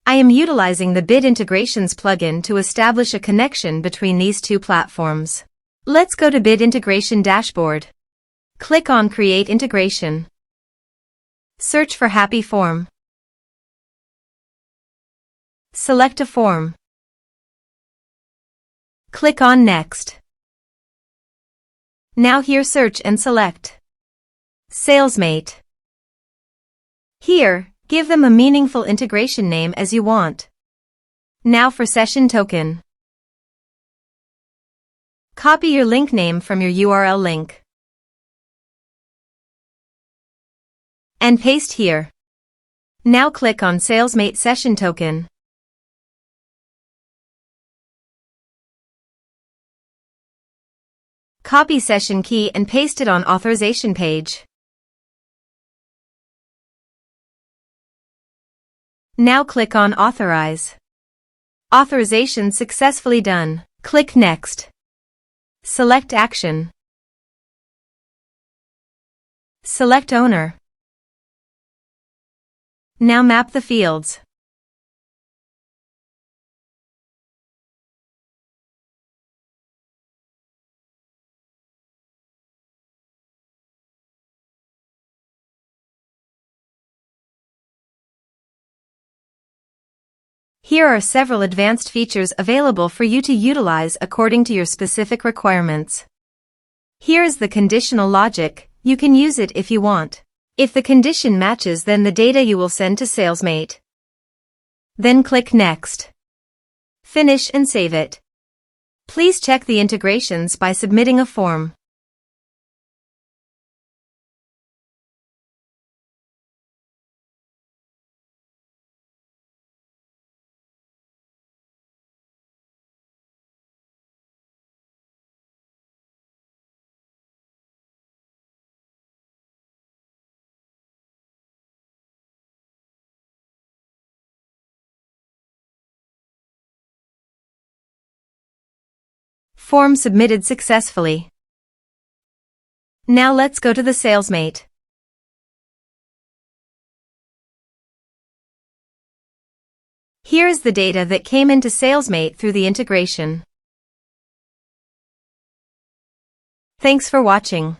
I am utilizing the Bit Integrations plugin to establish a connection between these two platforms. Let's go to Bit Integration Dashboard. Click on Create Integration. Search for Happyform. Select a form. Click on Next. Now here search and select Salesmate. Here, give them a meaningful integration name as you want. Now for session token. Copy your link name from your URL link and paste here. Now click on Salesmate session token. Copy session key and paste it on authorization page. Now click on Authorize. Authorization successfully done. Click Next. Select Action. Select Owner. Now map the fields. Here are several advanced features available for you to utilize according to your specific requirements. Here is the conditional logic. You can use it if you want. If the condition matches, then the data you will send to Salesmate. Then click Next. Finish and save it. Please check the integrations by submitting a form. Form submitted successfully. Now let's go to the Salesmate. Here is the data that came into Salesmate through the integration. Thanks for watching.